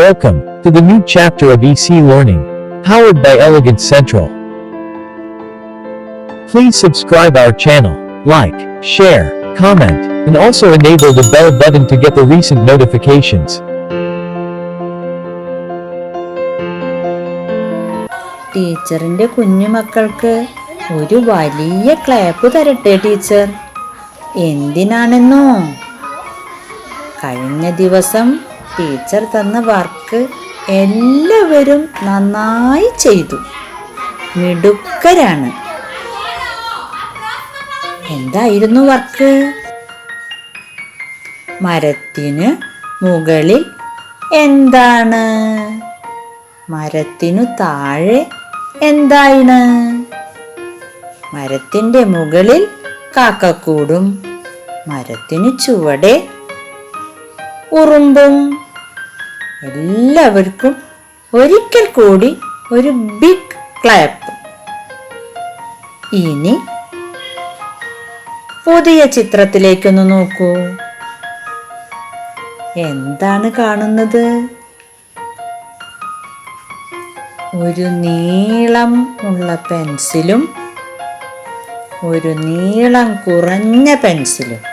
Welcome to the new chapter of EC Learning, powered by Elegant Central. Please subscribe our channel, like, share, comment, and also enable the bell button to get the recent notifications. ടീച്ചറിന്റെ കുഞ്ഞുമക്കൾക്ക് ഒരു വലിയ clap തരട്ടെ teacher. എന്തിനാണെന്നോ? കഴിഞ്ഞ ദിവസം teacher തന്ന work എല്ലാവരും നന്നായി ചെയ്തു. മിടുക്കരാണ്. എന്തായിരുന്നു വർക്ക്? മരത്തിനു മുകളിൽ എന്താണ്? മരത്തിനു താഴെ എന്താണ്? മരത്തിൻ്റെ മുകളിൽ കാക്കക്കൂടും, മരത്തിനു ചുവടെ ഉറുമ്പും. എല്ലാവർക്കും ഒരിക്കൽ കൂടി ഒരു ബിഗ് ക്ലാപ്പ്. ഇനി പുതിയ ചിത്രത്തിലേക്കൊന്ന് നോക്കൂ. എന്താണ് കാണുന്നത്? ഒരു നീളം ഉള്ള പെൻസിലും ഒരു നീളം കുറഞ്ഞ പെൻസിലും.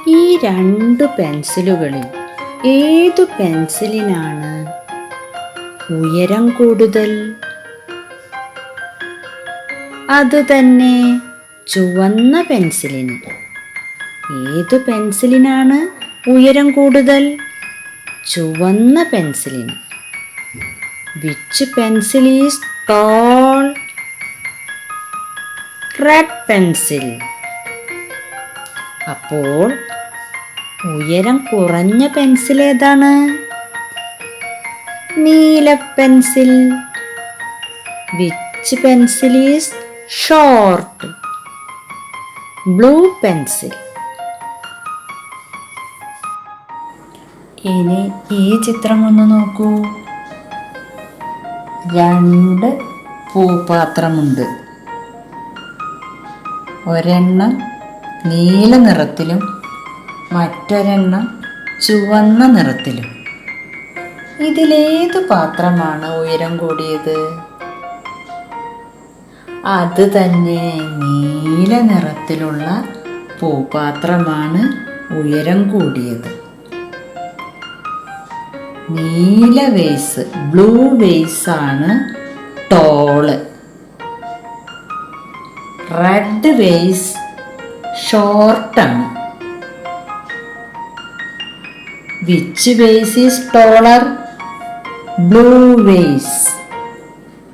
ഈ രണ്ടു പെൻസിലുകളിൽ ഏതു പെൻസിലിനാണ് ഉയരം കൂടുതൽ? അത് തന്നെ, ചുവന്ന പെൻസിലിന്. ഏതു പെൻസിലിനാണ് ഉയരം കൂടുതൽ? ചുവന്ന പെൻസിലിന്. Which pencil is tall? Red pencil. അപ്പോൾ ഉയരം കുറഞ്ഞ പെൻസിൽ ഏതാണ്? നീല pencil. Which pencil is short? Blue pencil. ഇനി ഈ ചിത്രം ഒന്ന് നോക്കൂ. രണ്ട് പൂപാത്രമുണ്ട്. ഒരെണ്ണം നീല നിറത്തിലും മറ്റൊരെണ്ണം ചുവന്ന നിറത്തിലും. ഇതിലേത് പാത്രമാണ് ഉയരം കൂടിയത്? അത് തന്നെ, നീല നിറത്തിലുള്ള പൂപാത്രമാണ് ഉയരം കൂടിയത്. നീല വേസ്, ബ്ലൂ വേസ് ആണ് ടോള്. റെഡ് വേസ് ഷോർട്ടാണ്. Which vase is taller? Blue vase.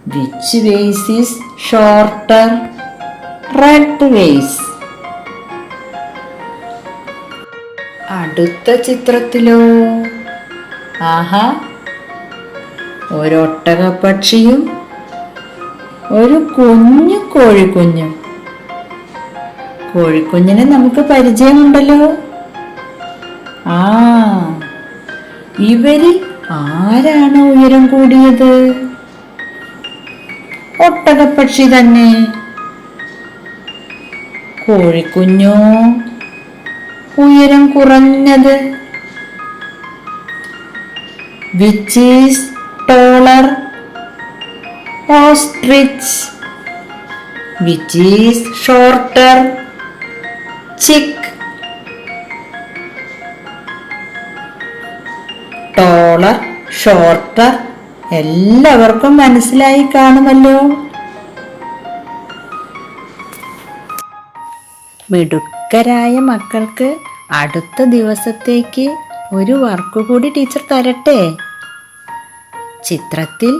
Which vase is shorter? Red vase. അടുത്ത ചിത്രത്തിലോ? ആഹാ, ഒരൊട്ടകപ്പക്ഷിയും ഒരു കുഞ്ഞു കോഴിക്കുഞ്ഞും. കോഴിക്കുഞ്ഞിനെ നമുക്ക് പരിചയമുണ്ടല്ലോ. ആ, ഇവരിൽ ആരാണ് ഉയരം കൂടിയത്? ഒട്ടകപ്പക്ഷി തന്നെ. കോഴിക്കുഞ്ഞോ ഉയരം കുറഞ്ഞത്? Which is ടോളർ? Ostrich. Which is shorter? Chick. ടോളർ, shorter എല്ലാവർക്കും മനസ്സിലായി കാണുമല്ലോ. മിടുക്കരായ മക്കൾക്ക് അടുത്ത ദിവസത്തേക്ക് ഒരു വർക്ക് കൂടി ടീച്ചർ തരട്ടെ. ചിത്രത്തിൽ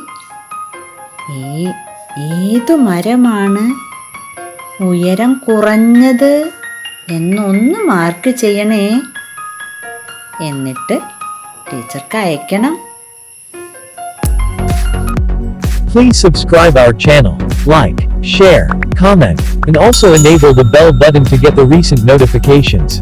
ഏതു മരമാണ് ഉയരം കുറഞ്ഞത് എന്നൊന്ന് മാർക്ക് ചെയ്യണേ. എന്നിട്ട് ടീച്ചർക്ക് അയക്കണം. Please subscribe our channel, like, share, comment, and also enable the bell button to get the recent notifications.